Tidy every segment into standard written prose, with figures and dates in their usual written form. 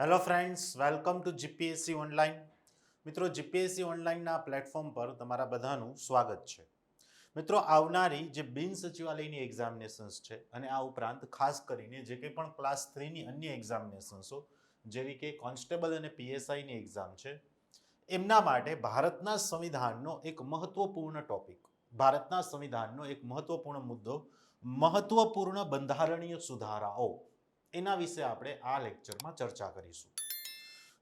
Hello friends, welcome to GPSC online. મિત્રો, GPSC ઓનલાઈનના platform પર તમારા બધાનું સ્વાગત છે. મિત્રો, આવનારી જે બિન સચિવાલયની એક્ઝામિનેશન્સ છે અને આ ઉપરાંત ખાસ કરીને જે કંઈ પણ ક્લાસ 3ની અન્ય એક્ઝામિનેશન્સો જેવી કે કોન્સ્ટેબલ અને પીએસઆઈની એક્ઝામ છે, એમના માટે ભારતના સંવિધાનનો એક મહત્વપૂર્ણ ટોપિક, ભારતના સંવિધાનનો એક મહત્વપૂર્ણ મુદ્દો, મહત્વપૂર્ણ બંધારણીય સુધારાઓ, એના વિશે આપણે આ લેક્ચરમાં ચર્ચા કરીશું.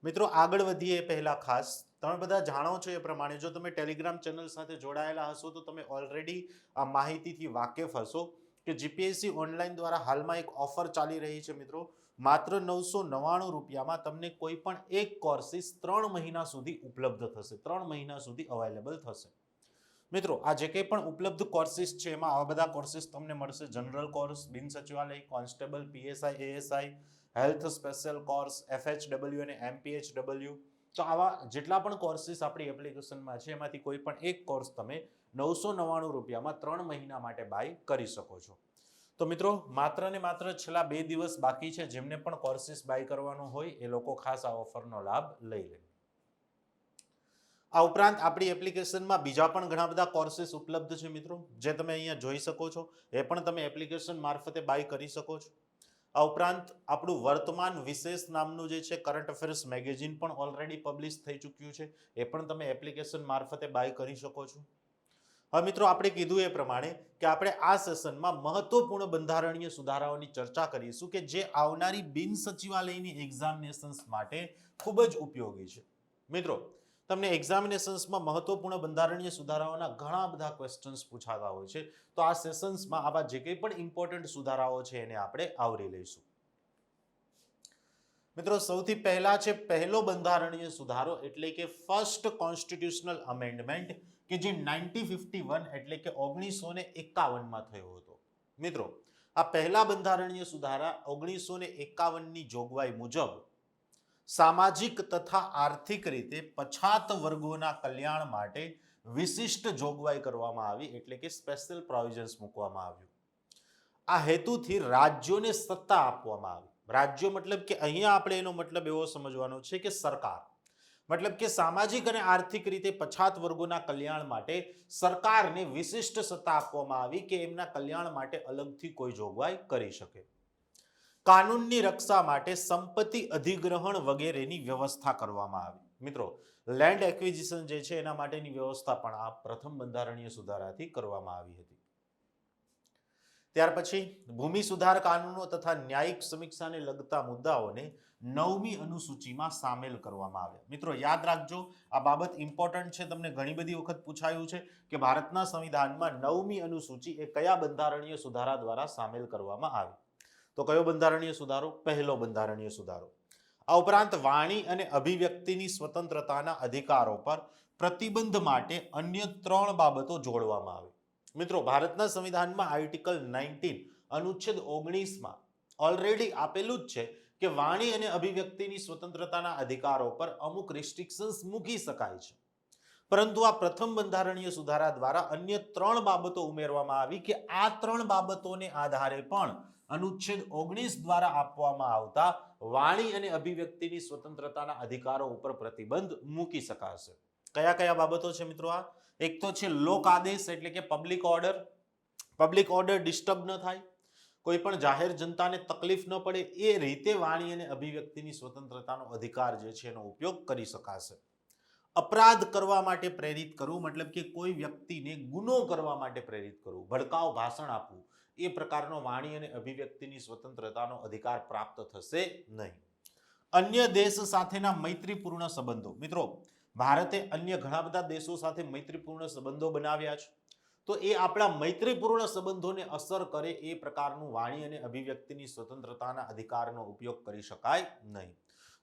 મિત્રો, આગળ વધીએ એ પહેલા ખાસ તમે બધા જાણો છો એ પ્રમાણે જો તમે ટેલિગ્રામ ચેનલ સાથે જોડાયેલા હશો તો તમે ઓલરેડી આ માહિતીથી વાકેફ હશો કે જીપીએસસી ઓનલાઈન દ્વારા હાલમાં એક ઓફર ચાલી રહી છે. મિત્રો, માત્ર 999 રૂપિયામાં તમને કોઈ પણ એક કોર્સિસ 3 મહિના સુધી ઉપલબ્ધ થશે, 3 મહિના સુધી અવેલેબલ થશે. મિત્રો, આ જે કંઈ પણ ઉપલબ્ધ કોર્સિસ છે એમાં આવા બધા કોર્સિસ તમને મળશે: જનરલ કોર્સ, બિન સચિવાલય, constable, PSI, ASI, health special course, FHW અને એમપીએચડબલ્યુ. તો આવા જેટલા પણ કોર્સિસ આપણી એપ્લિકેશનમાં છે એમાંથી કોઈ પણ એક કોર્સ તમે 999 રૂપિયામાં 3 મહિના માટે બાય કરી શકો છો. તો મિત્રો, માત્ર ને માત્ર છેલ્લા 2 દિવસ બાકી છે. જેમને પણ કોર્સિસ બાય કરવાનો હોય એ લોકો ખાસ આ ઓફરનો લાભ લઈ લે. આ ઉપરાંત આપણી એપ્લિકેશનમાં બીજા પણ ઘણા બધા કોર્સિસ ઉપલબ્ધ છે મિત્રો, જે તમે અહીંયા જોઈ શકો છો. એ પણ તમે એપ્લિકેશન મારફતે બાય કરી શકો છો. આ ઉપરાંત આપણું વર્તમાન વિશેષ નામનું જે છે કરંટ અફેર્સ મેગેઝિન પણ ઓલરેડી પબ્લિશ થઈ ચૂક્યું છે. એ પણ તમે એપ્લિકેશન મારફતે બાય કરી શકો છો. હવે મિત્રો, આપણે કીધું એ પ્રમાણે કે આપણે આ સેશનમાં મહત્વપૂર્ણ બંધારણીય સુધારાઓની ચર્ચા કરીશું કે જે આવનારી બિન સચિવાલયની એક્ઝામિનેશન્સ માટે ખૂબ જ ઉપયોગી છે. મિત્રો, તમને એક્ઝામિનેશન્સમાં મહત્વપૂર્ણ બંધારણીય સુધારાઓના ઘણા બધા ક્વેશ્ચન્સ પૂછાતા હોય છે. તો આ સેશન્સમાં આવા જે કંઈ પણ ઇમ્પોર્ટન્ટ સુધારાઓ છે એને આપણે આવરી લઈશું. મિત્રો, સૌથી પહેલા છે પહેલો બંધારણીય સુધારો એટલે કે ફર્સ્ટ કોન્સ્ટિટ્યુશનલ અમેન્ડમેન્ટ કે જે 1951 એટલે કે 1951માં થયો હતો. મિત્રો, આ પહેલા બંધારણીય સુધારા 1951ની જોગવાઈ મુજબ સામાજિક તથા આર્થિક રીતે પછાત વર્ગોના કલ્યાણ માટે વિશિષ્ટ જોગવાઈ કરવામાં આવી, એટલે કે સ્પેશિયલ પ્રોવિઝન્સ મૂકવામાં આવ્યું. આ હેતુથી રાજ્યોને સત્તા આપવામાં આવી. રાજ્યો મતલબ કે અહીંયા આપણે એનો મતલબ એવો સમજવાનો છે કે સરકાર, મતલબ કે સામાજિક અને આર્થિક રીતે પછાત વર્ગોના કલ્યાણ માટે સરકારને વિશિષ્ટ સત્તા આપવામાં આવી કે એમના કલ્યાણ માટે અલગથી કોઈ જોગવાઈ કરી શકે. કાનૂનની રક્ષા માટે સંપત્તિ અધિગ્રહણ વગેરેની વ્યવસ્થા કરવામાં આવી. મિત્રો, લેન્ડ એક્વિઝિશન જે છે એના માટેની વ્યવસ્થા પણ આ પ્રથમ બંધારણીય સુધારાથી કરવામાં આવી હતી. ત્યાર પછી ભૂમિ સુધાર કાનૂનો તથા ન્યાયિક સમીક્ષાને લગતા મુદ્દાઓને 9મી અનુસૂચિમાં સામેલ કરવામાં આવ્યા. મિત્રો, યાદ રાખજો, આ બાબત ઇમ્પોર્ટન્ટ છે. તમને ઘણી બધી વખત પૂછાયું છે કે ભારતના સંવિધાનમાં 9મી અનુસૂચિ એ કયા બંધારણીય સુધારા દ્વારા સામેલ કરવામાં આવી. તો કયો બંધારણીય સુધારો? પહેલો બંધારણીય સુધારો. આ ઉપરાંત વાણી અને અભિવ્યક્તિની સ્વતંત્રતાના અધિકારો પર પ્રતિબંધ માટે અન્ય 3 બાબતો જોડવામાં આવી. મિત્રો, ભારતના સંવિધાનમાં આર્ટિકલ 19 અનુચ્છેદ 19માં ઓલરેડી આપેલું જ છે કે વાણી અને અભિવ્યક્તિની સ્વતંત્રતાના અધિકારો પર અમુક રિસ્ટ્રિક્શન્સ મૂકી શકાય છે. પરંતુ આ પ્રથમ બંધારણીય સુધારા દ્વારા અન્ય 3 બાબતો ઉમેરવામાં આવી કે આ 3 બાબતોને આધારે પણ અનુચ્છેદ 19 દ્વારા આપવામાં આવતા વાણી અને અભિવ્યક્તિની સ્વતંત્રતાના અધિકારો ઉપર પ્રતિબંધ મૂકી શકાશે. કયા કયા બાબતો છે મિત્રો? આ એક તો છે લોક આદેશ એટલે કે public order. Public order disturb ન થાય, કોઈ પણ જાહેર જનતાને તકલીફ ન પડે એ રીતે વાણી અને અભિવ્યક્તિની સ્વતંત્રતાનો અધિકાર જે છે એનો ઉપયોગ કરી શકાશે. અપરાધ કરવા માટે પ્રેરિત કરવું, મતલબ કે કોઈ વ્યક્તિને ગુનો કરવા માટે પ્રેરિત કરવું, ભડકાઉ ભાષણ આપવું, એ પ્રકારનો વાણી અને અભિવ્યક્તિની સ્વતંત્રતાનો અધિકાર પ્રાપ્ત થશે નહીં. અન્ય દેશ સાથેના મૈત્રીપૂર્ણ સંબંધો. મિત્રો, ભારતે અન્ય ઘણા બધા દેશો સાથે મૈત્રીપૂર્ણ સંબંધો બનાવ્યા છે. તો એ આપણા મૈત્રીપૂર્ણ સંબંધોને અસર કરે એ પ્રકારનું વાણી અને અભિવ્યક્તિની સ્વતંત્રતાના અધિકારનો ઉપયોગ કરી શકાય નહીં.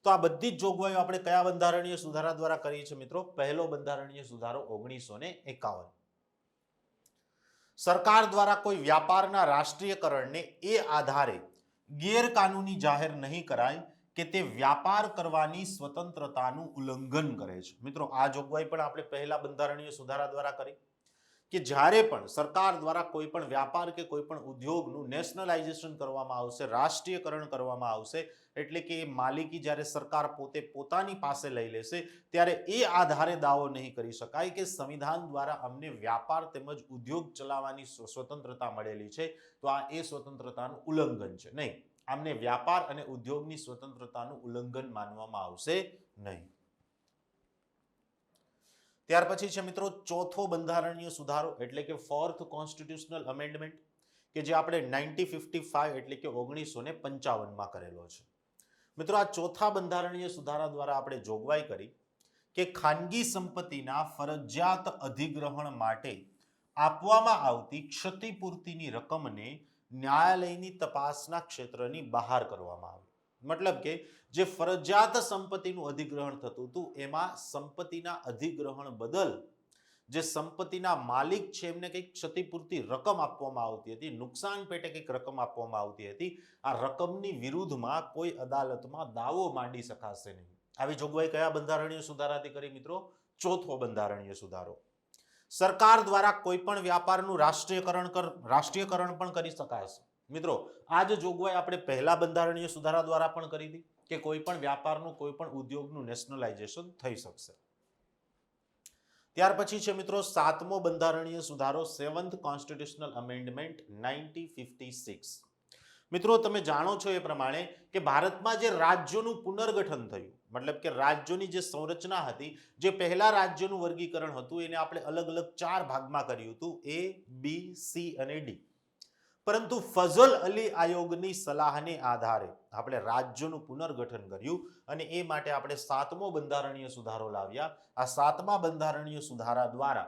તો આ બધી જ જોગવાઈઓ આપણે કયા બંધારણીય સુધારા દ્વારા કરી છે મિત્રો? પહેલો બંધારણીય સુધારો 1951. સરકાર દ્વારા કોઈ વ્યાપારના રાષ્ટ્રીયકરણને એ આધારે ગેરકાનૂની જાહેર નહીં કરાય કે તે વ્યાપાર કરવાની સ્વતંત્રતાનું ઉલ્લંઘન કરે છે. મિત્રો, આ જોગવાઈ પણ આપણે પહેલા બંધારણીય સુધારા દ્વારા કરી. કે જ્યારે પણ સરકાર દ્વારા કોઈ પણ વ્યાપાર કે કોઈ પણ ઉદ્યોગનું નેશનલાઇઝેશન કરવામાં આવશે, રાષ્ટ્રીયકરણ કરવામાં આવશે, એટલે કે એ માલિકી જ્યારે સરકાર પોતે પોતાની પાસે લઈ લેશે ત્યારે એ આધારે દાવો નહીં કરી શકાય કે સંવિધાન દ્વારા અમને વ્યાપાર તેમજ ઉદ્યોગ ચલાવવાની સ્વતંત્રતા મળેલી છે, તો આ એ સ્વતંત્રતાનું ઉલ્લંઘન છે. નહીં, આમને વ્યાપાર અને ઉદ્યોગની સ્વતંત્રતાનું ઉલ્લંઘન માનવામાં આવશે નહીં. ત્યાર પછી છે મિત્રો ચોથો બંધારણીય સુધારો એટલે કે ફોર્થ કોન્સ્ટિટ્યુશનલ અમેન્ડમેન્ટ, કે જે આપણે 1955 એટલે કે 1955 કરેલો છે. મિત્રો આ ચોથા બંધારણીય સુધારા દ્વારા આપણે જોગવાઈ કરી કે ખાનગી સંપત્તિના ફરજિયાત અધિગ્રહણ માટે આપવામાં આવતી ક્ષતિપૂર્તિની રકમને ન્યાયાલયની તપાસના ક્ષેત્રની બહાર કરવામાં આવે. મતલબ કે જે ફરજિયાત સંપત્તિનું અધિગ્રહણ થતું હતું એમાં સંપત્તિના અધિગ્રહણ બદલ જે સંપત્તિના માલિક છે એમને કંઈક ક્ષતિપૂર્તિ રકમ આપવામાં આવતી હતી, નુકસાન પેટે કંઈક રકમ આપવામાં આવતી હતી. આ રકમની વિરુદ્ધમાં કોઈ અદાલતમાં દાવો માંડી શકાશે નહીં. આવી જોગવાઈ કયા બંધારણીય સુધારાથી કરી મિત્રો? ચોથો બંધારણીય સુધારો. સરકાર દ્વારા કોઈ પણ વ્યાપારનું રાષ્ટ્રીયકરણ પણ કરી શકાશે. મિત્રો આ જ જોગવાઈ આપણે પહેલા બંધારણીય સુધારા દ્વારા પણ કરી હતી કે કોઈ પણ વ્યાપારનું કોઈ પણ ઉદ્યોગનું નેશનલાઇઝેશન થઈ શકશે. ત્યાર પછી છે મિત્રો સાતમો બંધારણીય સુધારો, સેવન્થ કોન્સ્ટિટ્યુશનલ અમેન્ડમેન્ટ 1956. મિત્રો તમે જાણો છો એ પ્રમાણે કે ભારતમાં જે રાજ્યોનું પુનર્ગઠન થયું, મતલબ કે રાજ્યોની જે સંરચના હતી, જે પહેલા રાજ્યોનું વર્ગીકરણ હતું એને આપણે અલગ અલગ 4 ભાગમાં કર્યું હતું, A, B, C અને D. પરંતુ ફઝલ અલી આયોગની સલાહને આધારે આપણે રાજ્યોનું પુનર્ગઠન કર્યું અને એ માટે આપણે સાતમો બંધારણીય સુધારો લાવ્યા. આ સાતમા બંધારણીય સુધારા દ્વારા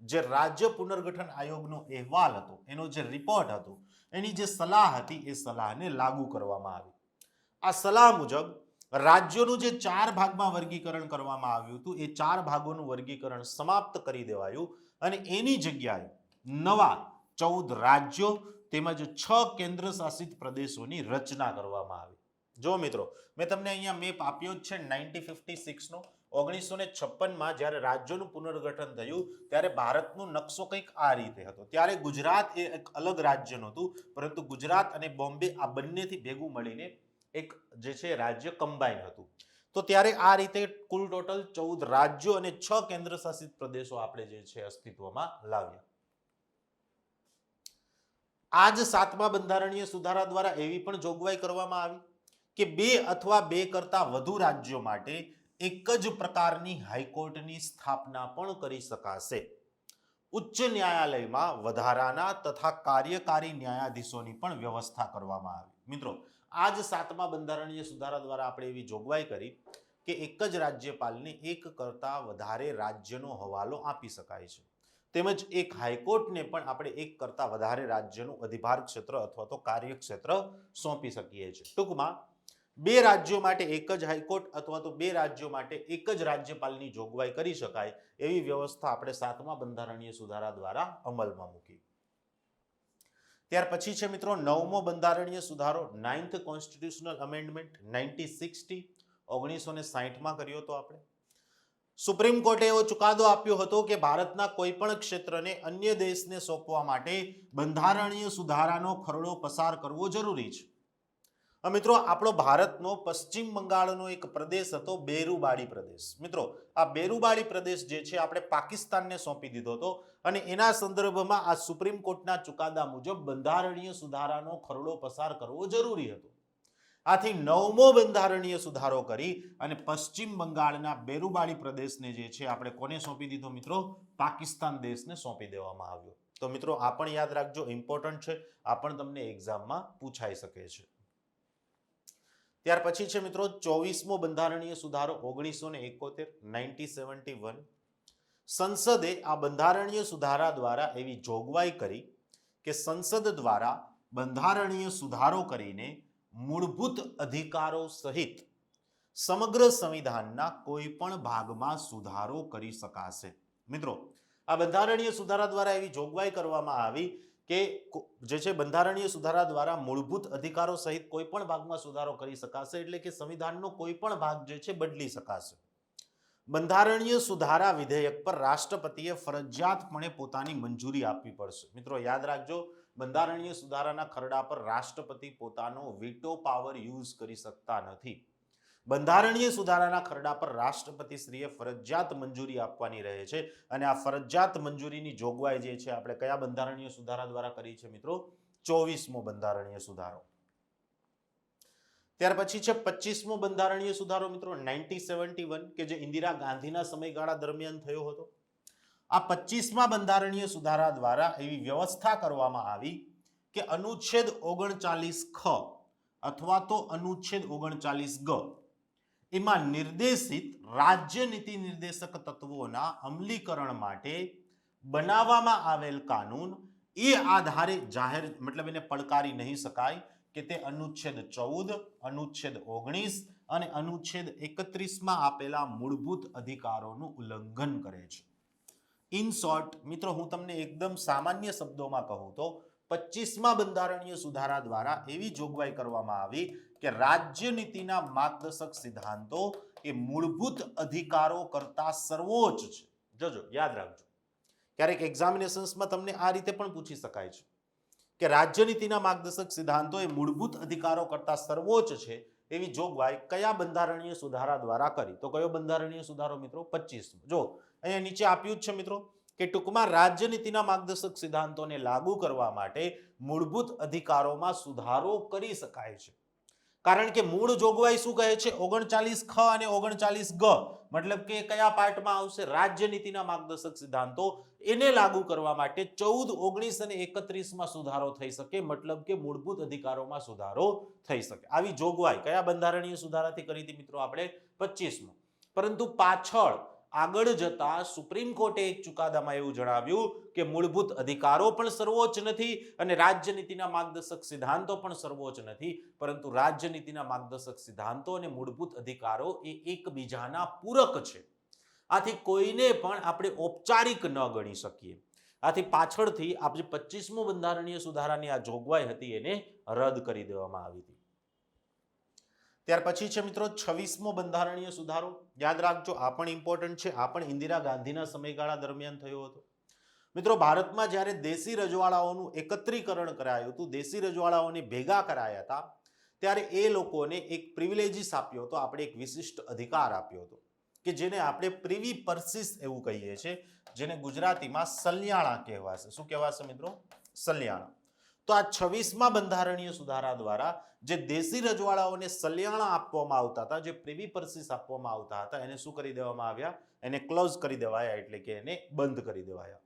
જે રાજ્ય પુનર્ગઠન આયોગનો અહેવાલ હતો, એનો જે રિપોર્ટ હતો, એની જે સલાહ હતી એ સલાહને લાગુ કરવામાં આવી. આ સલાહ મુજબ રાજ્યોનું જે 4 ભાગમાં વર્ગીકરણ કરવામાં આવ્યું હતું એ 4 ભાગોનું વર્ગીકરણ સમાપ્ત કરી દેવાયું અને એની જગ્યાએ નવા 14 રાજ્યો તેમજ 6 કેન્દ્ર શાસિત પ્રદેશોની રચના કરવામાં આવી. જો મિત્રો મેં તમને અહીંયા મેપ આપ્યો જ છે 1956 નો. 1956માં જ્યારે રાજ્યોનું પુનર્ગઠન થયું ત્યારે ભારતનો નકશો કંઈક આ રીતે હતો. ત્યારે ગુજરાત એ એક અલગ રાજ્ય નહોતું, પરંતુ ગુજરાત અને બોમ્બે આ બંનેથી ભેગું મળીને એક જે છે રાજ્ય કમ્બાઈન હતું. તો ત્યારે આ રીતે કુલ ટોટલ 14 રાજ્યો અને 6 કેન્દ્ર શાસિત પ્રદેશો આપણે જે છે અસ્તિત્વમાં લાવ્યા. આ જ સાતમા બંધારણીય સુધારા દ્વારા એવી પણ જોગવાઈ કરવામાં આવી કે 2 અથવા 2 કરતા વધુ રાજ્યો માટે એક જ પ્રકારની હાઈકોર્ટની સ્થાપના પણ કરી શકાશે. ઉચ્ચ ન્યાયાલયમાં વધારાના તથા કાર્યકારી ન્યાયાધીશોની પણ વ્યવસ્થા કરવામાં આવી. મિત્રો આ જ સાતમા બંધારણીય સુધારા દ્વારા આપણે એવી જોગવાઈ કરી કે એક જ રાજ્યપાલને એક કરતા વધારે રાજ્યનો હવાલો આપી શકાય છે, તેમજ એક હાઈકોર્ટને પણ આપણે એક કરતા વધારે રાજ્યનું અધિભાર ક્ષેત્ર અથવા તો કાર્યક્ષેત્ર સોંપી શકીએ છીએ. ટૂંકમાં 2 રાજ્યો માટે એક જ હાઈકોર્ટ અથવા તો 2 રાજ્યો માટે એક જ રાજ્યપાલની જોગવાઈ કરી શકાય એવી વ્યવસ્થા આપણે સાતમા બંધારણીય સુધારા દ્વારા અમલમાં મૂકી. ત્યાર પછી છે મિત્રો નવમો બંધારણીય સુધારો, 9th કોન્સ્ટિટ્યુશનલ અમેન્ડમેન્ટ 1960, 1960માં કર્યો હતો આપણે. સુપ્રીમ કોર્ટે એવો ચુકાદો આપ્યો હતો કે ભારતના કોઈ પણ ક્ષેત્રને અન્ય દેશને સોંપવા માટે બંધારણીય સુધારાનો ખરડો પસાર કરવો જરૂરી છે. મિત્રો આપણો ભારતનો પશ્ચિમ બંગાળનો એક પ્રદેશ હતો બેરુબાડી પ્રદેશ. મિત્રો આ બેરુબાડી પ્રદેશ જે છે આપણે પાકિસ્તાનને સોંપી દીધો હતો અને એના સંદર્ભમાં આ સુપ્રીમ કોર્ટના ચુકાદા મુજબ બંધારણીય સુધારાનો ખરડો પસાર કરવો જરૂરી હતો. આથી નવમો બંધારણીય સુધારો કરી અને પશ્ચિમ બંગાળના બેરુબાડી પ્રદેશને જે છે આપણે કોને સોંપી દીધો મિત્રો? પાકિસ્તાન દેશને સોંપી દેવામાં આવ્યો. તો મિત્રો આ પણ યાદ રાખજો, ઇમ્પોર્ટન્ટ છે, આ પણ તમને એક્ઝામમાં પૂછાઈ શકે છે. ત્યાર પછી છે મિત્રો 24મો બંધારણીય સુધારો 1971, 1971. સંસદે આ બંધારણીય સુધારા દ્વારા એવી જોગવાઈ કરી કે સંસદ દ્વારા બંધારણીય સુધારો કરીને મૂળભૂત અધિકારો સહિત સમગ્ર સંવિધાનના કોઈ પણ ભાગમાં સુધારો કરી શકાશે. મિત્રો આ બંધારણીય સુધારા દ્વારા એવી જોગવાઈ કરવામાં આવી કે જે છે બંધારણીય સુધારા દ્વારા મૂળભૂત અધિકારો સહિત કોઈ પણ ભાગમાં સુધારો કરી શકાશે, એટલે કે સંવિધાનનો કોઈ પણ ભાગ જે છે બદલી શકાશે. બંધારણીય સુધારા વિધેયક પર રાષ્ટ્રપતિએ ફરજિયાતપણે પોતાની મંજૂરી આપવી પડશે. મિત્રો યાદ રાખજો, બંધારણીય સુધારાના ખરડા પર રાષ્ટ્રપતિ પોતાનો વીટો પાવર યુઝ કરી શકતા નથી. બંધારણીય સુધારાના ખરડા પર રાષ્ટ્રપતિશ્રીએ ફરજિયાત મંજૂરી આપવાની રહે છે અને આ ફરજિયાત મંજૂરીની જોગવાઈ જે છે આપણે કયા બંધારણીય સુધારા દ્વારા કરી છે મિત્રો? 24મો બંધારણીય સુધારો. ત્યાર પછી છે 25મો બંધારણીય સુધારો મિત્રો 1971 કે જે ઇન્દિરા ગાંધીના સમયગાળા દરમિયાન થયો હતો. આ 25મા બંધારણીય સુધારા દ્વારા એવી વ્યવસ્થા કરવામાં આવી કે અનુચ્છેદ 39 ખ અથવા તો અનુચ્છેદ 39 ગ એમાં નિર્દેશિત રાજ્ય નીતિ નિર્દેશક તત્વોના અમલીકરણ માટે બનાવવામાં આવેલ કાનૂન એ આધારે જાહેર મતલબ એને પડકારી નહીં શકાય કે તે અનુચ્છેદ 14, અનુચ્છેદ 19 અને અનુચ્છેદ 31માં આપેલા મૂળભૂત અધિકારોનું ઉલ્લંઘન કરે છે. ઇન શોર્ટ મિત્રો, હું તમને એકદમ સામાન્ય શબ્દોમાં કહું તો 25મા બંધારણીય સુધારા દ્વારા એવી જોગવાઈ કરવામાં આવી કે રાજ્ય નીતિના માર્ગદર્શક સિદ્ધાંતો એ મૂળભૂત અધિકારો કરતા સર્વોચ્ચ છે. જોજો, યાદ રાખજો, ક્યારેક એક્ઝામિનેશન્સમાં તમને આ રીતે પણ પૂછી શકાય છે કે રાજ્ય નીતિના માર્ગદર્શક સિદ્ધાંતો એ મૂળભૂત અધિકારો કરતા સર્વોચ્ચ છે એવી જોગવાઈ કયા બંધારણીય સુધારા દ્વારા કરી? તો કયો બંધારણીય સુધારો મિત્રો? 25મો. જો અહીંયા નીચે આપ્યું જ છે મિત્રો કે ટૂંકમાં રાજ્ય નીતિના માર્ગદર્શક સિદ્ધાંતોને લાગુ કરવા માટે મૂળભૂત અધિકારોમાં સુધારો કરી શકાય છે. કારણ કે મૂળ જોગવાઈ શું કહે છે? 39 ખ અને 39 ગ મતલબ કે કયા પાર્ટમાં આવશે? રાજ્ય નીતિના માર્ગદર્શક સિદ્ધાંતો એને લાગુ કરવા માટે 14, 19 અને 31માં સુધારો થઈ શકે, મતલબ કે મૂળભૂત અધિકારોમાં સુધારો થઈ શકે. આવી જોગવાઈ કયા બંધારણીય સુધારાથી કરી હતી મિત્રો? આપણે 25મો. પરંતુ પાછળ આગળ જતા સુપ્રીમ કોર્ટે એક ચુકાદામાં એવું જણાવ્યું કે મૂળભૂત અધિકારો પણ સર્વોચ્ચ નથી અને રાજ્ય નીતિના માર્ગદર્શક સિદ્ધાંતો પણ સર્વોચ્ચ નથી, પરંતુ રાજ્ય નીતિના માર્ગદર્શક સિદ્ધાંતો અને મૂળભૂત અધિકારો એ એકબીજાના પૂરક છે. આથી કોઈને પણ આપણે ઔપચારિક ન ગણી શકીએ. આથી પાછળથી આપણે 25મો બંધારણીય સુધારાની આ જોગવાઈ હતી એને રદ કરી દેવામાં આવી હતી. ત્યાર પછી છે મિત્રો 26મો બંધારણીય સુધારો. યાદ રાખજો, આ પણ ઇમ્પોર્ટન્ટ છે. આ પણ ઇન્દિરા ગાંધીના સમયગાળા દરમિયાન થયો હતો. મિત્રો ભારતમાં જ્યારે દેશી રજવાડાઓનું એકત્રીકરણ કરાયું હતું, દેશી રજવાડાઓને ભેગા કરાયા હતા, ત્યારે એ લોકોને એક પ્રિવિલેજીસ આપ્યો હતો, આપણે એક વિશિષ્ટ અધિકાર આપ્યો હતો કે જેને આપણે પ્રિવી પરસિસ એવું કહીએ છીએ, જેને ગુજરાતીમાં સલિયાણા કહેવાશે. શું કહેવાશે મિત્રો? સલિયાણા. તો આ 26મા બંધારણીય સુધારા દ્વારા જે દેશી રજવાડાઓને સલિયાણા આપવામાં આવતા હતા, જે પ્રિવી પરસિસ આપવામાં આવતા હતા, એને શું કરી દેવામાં આવ્યા? એને ક્લોઝ કરી દેવાયા, એટલે કે એને બંધ કરી દેવાયા.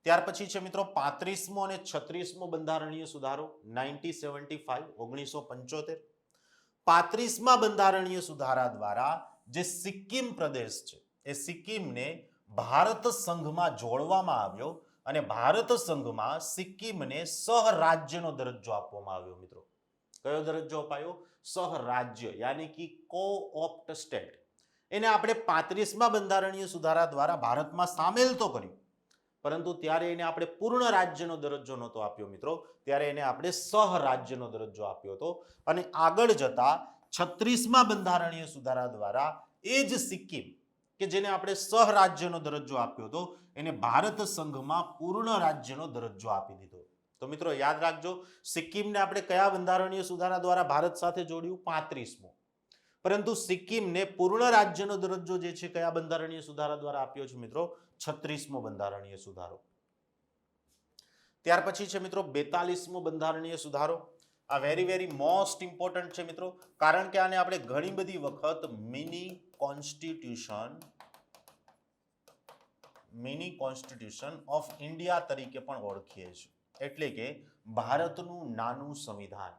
ત્યાર પછી છે મિત્રો 35મો અને 36મો બંધારણીય સુધારો 1975. 35મા બંધારણીય સુધારા દ્વારા જે સિક્કિમ પ્રદેશ છે એ સિક્કિમને ભારત સંઘમાં જોડવામાં આવ્યો અને ભારત સંઘમાં સિક્કિમને સહરાજ્યનો દરજ્જો આપવામાં આવ્યો. મિત્રો કયો દરજ્જો અપાયો? સહરાજ્ય, યાની કે કો-ઓપ્ટ સ્ટેટ. એને આપણે 35મા બંધારણીય સુધારા દ્વારા ભારતમાં સામેલ તો કર્યું, પરંતુ ત્યારે એને આપણે પૂર્ણ રાજ્યનો દરજ્જો નહોતો આપ્યો મિત્રો, ત્યારે એને આપણે સહરાજ્યનો દરજ્જો આપ્યો હતો. અને આગળ જતા 36મા બંધારણીય સુધારા દ્વારા એ જ સિક્કિમ કે જેને આપણે સહરાજ્યનો દરજ્જો આપ્યો હતો, એને ભારત સંઘમાં પૂર્ણ રાજ્યનો દરજ્જો આપી દીધો. તો મિત્રો યાદ રાખજો, સિક્કિમને આપણે કયા બંધારણીય સુધારા દ્વારા ભારત સાથે જોડ્યું? 35મો. પરંતુ સિક્કિમને પૂર્ણ રાજ્યનો દરજ્જો જે છે કયા બંધારણીય સુધારા દ્વારા આપ્યો છે મિત્રો? 36મો બંધારણીય સુધારો. ત્યાર પછી છે મિત્રો 42મો બંધારણીય સુધારો. આ વેરી મોસ્ટ ઇમ્પોર્ટન્ટ છે મિત્રો, કારણ કે આને આપણે ઘણી બધી વખત મિની કોન્સ્ટિટ્યુશન ઓફ ઇન્ડિયા તરીકે પણ ઓળખીએ છીએ, એટલે કે ભારતનું નાનું સંવિધાન.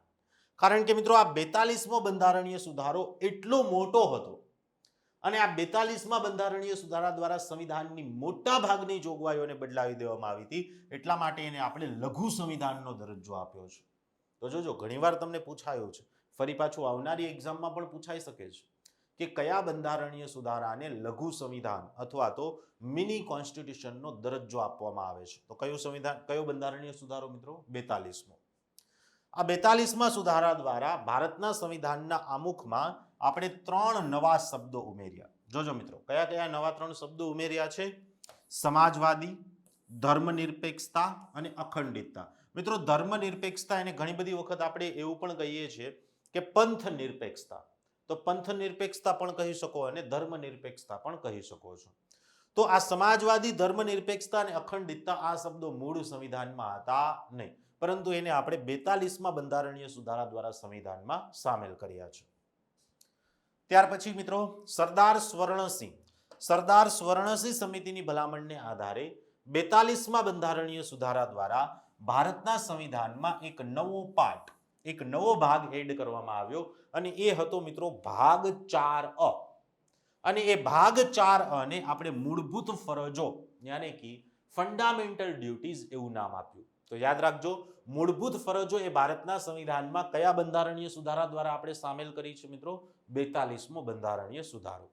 કારણ કે મિત્રો આ 42મો બંધારણીય સુધારો એટલો મોટો હતો અને આ 42મા બંધારણીય સુધારા દ્વારા સંવિધાનની મોટા ભાગની જોગવાઈઓને બદલાવી દેવામાં આવી હતી, એટલા માટે એને આપણે લઘુ સંવિધાનનો દરજ્જો આપ્યો છે. તો જોજો, ઘણીવાર તમને પૂછાયું છે, ફરી પાછું આવનારી એક્ઝામમાં પણ પૂછાઈ શકે છે કે કયા બંધારણીય સુધારાને લઘુ સંવિધાન અથવા તો મિની કોન્સ્ટિટ્યુશનનો દરજ્જો આપવામાં આવે છે. તો કયો બંધારણીય સુધારો મિત્રો? 42મો. આ 42મા સુધારા દ્વારા ભારતના સંવિધાનના આમુખમાં આપણે 3 નવા શબ્દો ઉમેર્યા. જોજો મિત્રો કયા કયા નવા 3 શબ્દો ઉમેર્યા છે. સમાજવાદી, ધર્મનિરપેક્ષતા અને અખંડિતતા. મિત્રો ધર્મનિરપેક્ષતા એને ઘણી બધી વખત આપણે એવું પણ કહીએ છીએ કે પંથ નિરપેક્ષતા. તો પંથ નિરપેક્ષતા પણ કહી શકો અને ધર્મનિરપેક્ષતા પણ કહી શકો છો. તો આ સમાજવાદી, ધર્મનિરપેક્ષતા અને અખંડિતતા આ શબ્દો મૂળ સંવિધાનમાં હતા નહીં, પરંતુ એને આપણે 42માં બંધારણીય સુધારા દ્વારા સંવિધાનમાં સામેલ કર્યા છે. ત્યાર પછી મિત્રો સરદાર સ્વર્ણસિંહ સમિતિની ભલામણને આધારે 42માં બંધારણીય સુધારા દ્વારા ભારતના સંવિધાનમાં એક નવો પાર્ટ, એક નવો ભાગ એડ કરવામાં આવ્યો અને એ હતો મિત્રો ભાગ 4 અ. અને એ ભાગ 4 ને આપણે મૂળભૂત ફરજો યાની કે ફંડામેન્ટલ ડ્યુટીઝ એવું નામ આપ્યું. તો યાદ રાખજો, મૂળભૂત ફરજો એ ભારતના સંવિધાનમાં કયા બંધારણીય સુધારા દ્વારા આપણે સામેલ કરી છે મિત્રો? 42મો બંધારણીય સુધારો.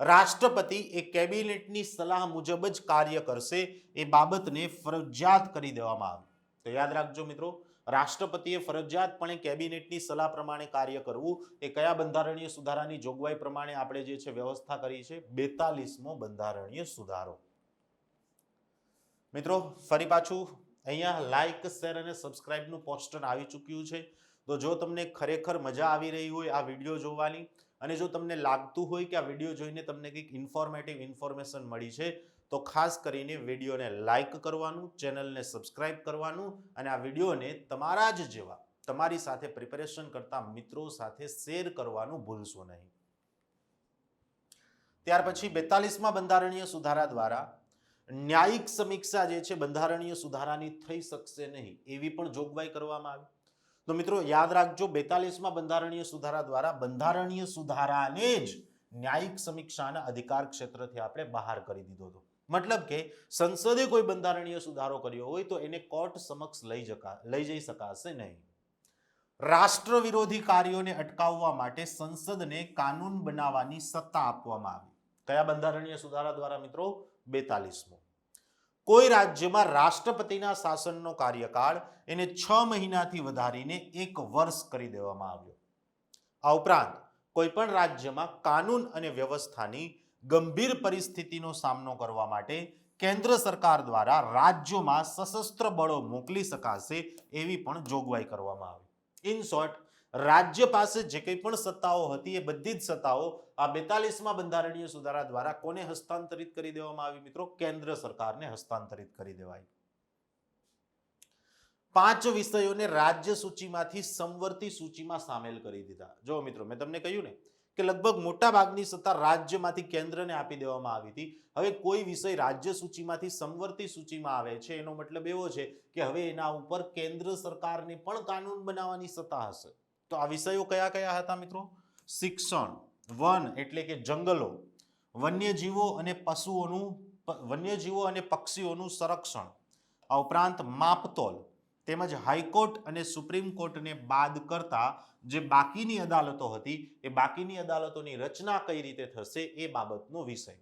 રાષ્ટ્રપતિ એ કેબિનેટની સલાહ મુજબ જ કાર્ય કરશે એ બાબતને ફરજિયાત કરી દેવામાં આવી. તો યાદ રાખજો મિત્રો, રાષ્ટ્રપતિએ ફરજિયાતપણે કેબિનેટની સલાહ પ્રમાણે કાર્ય કરવું એ કયા બંધારણીય સુધારાની જોગવાઈ પ્રમાણે આપણે જે છે વ્યવસ્થા કરી છે? 42મો બંધારણીય સુધારો. મિત્રો ફરી પાછું અહીંયા લાઈક, શેર અને સબસ્ક્રાઇબનું પોસ્ટર આવી ચૂક્યું છે. તો જો તમને ખરેખર મજા આવી રહી હોય આ વિડીયો જોવાની અને જો તમને લાગતું હોય કે આ વિડીયો જોઈને તમને કંઈક ઇન્ફોર્મેશન મળી છે તો ખાસ કરીને વિડીયોને લાઈક કરવાનું, ચેનલને સબસ્ક્રાઇબ કરવાનું અને આ વિડીયોને તમારા જ જેવા, તમારી સાથે પ્રિપેરેશન કરતા મિત્રો સાથે શેર કરવાનું ભૂલશો નહીં. ત્યાર પછી 42મા બંધારણીય સુધારા દ્વારા ન્યાયિક સમીક્ષા જે છે બંધારણીય સુધારાની થઈ શકશે નહીં એવી પણ જોગવાઈ કરવામાં આવી. તો મિત્રો યાદ રાખજો, 42મા બંધારણીય સુધારા દ્વારા બંધારણીય સુધારાને જ ન્યાયિક સમીક્ષાના અધિકાર ક્ષેત્રથી આપણે બહાર કરી દીધો હતો. મતલબ કે સંસદે કોઈ બંધારણીય સુધારો કર્યો હોય તો એને કોર્ટ સમક્ષ લઈ જઈ શકાશે નહીં. રાષ્ટ્ર વિરોધી કાર્યોને અટકાવવા માટે સંસદને કાનૂન બનાવવાની સત્તા આપવામાં આવી. કયા બંધારણીય સુધારા દ્વારા મિત્રો? 42મો. કોઈ રાજ્યમાં રાષ્ટ્રપતિના શાસનનો કાર્યકાળ એને 6 મહિનાથી વધારીને 1 વર્ષ કરી દેવામાં આવ્યો. આ ઉપરાંત કોઈ પણ રાજ્યમાં કાનૂન અને વ્યવસ્થાની ગંભીર પરિસ્થિતિનો સામનો કરવા માટે કેન્દ્ર સરકાર દ્વારા રાજ્યોમાં સશસ્ત્ર બળો મોકલી શકાશે એવી પણ જોગવાઈ કરવામાં આવી. ઇન શોર્ટ, રાજ્ય પાસે જે કંઈ પણ સત્તાઓ હતી એ બધી જ સત્તાઓ આ 42મા બંધારણીય સુધારા દ્વારા કોને હસ્તાંતરિત કરી દેવામાં આવી મિત્રો? કેન્દ્ર સરકારને હસ્તાંતરિત કરી દેવાય. 5 વિષયોને રાજ્ય સૂચિમાંથી સમવર્તી સૂચિમાં સામેલ કરી દીધા. જો મિત્રો મેં તમને કહ્યું ને કે લગભગ મોટા ભાગની સત્તા રાજ્યમાંથી કેન્દ્રને આપી દેવામાં આવી હતી. હવે કોઈ વિષય રાજ્ય સૂચિમાંથી સમવર્તી સૂચિમાં આવે છે એનો મતલબ એવો છે કે હવે એના ઉપર કેન્દ્ર સરકારને પણ કાનૂન બનાવવાની સત્તા હશે. તો આ વિષયો કયા કયા હતા મિત્રો? શિક્ષણ, વન એટલે કે જંગલો, વન્યજીવો અને પક્ષીઓનું સંરક્ષણ, આ ઉપરાંત માપતોલ તેમજ હાઈકોર્ટ અને સુપ્રીમ કોર્ટને બાદ કરતા જે બાકીની અદાલતો હતી એ બાકીની અદાલતોની રચના કઈ રીતે થશે એ બાબતનો વિષય.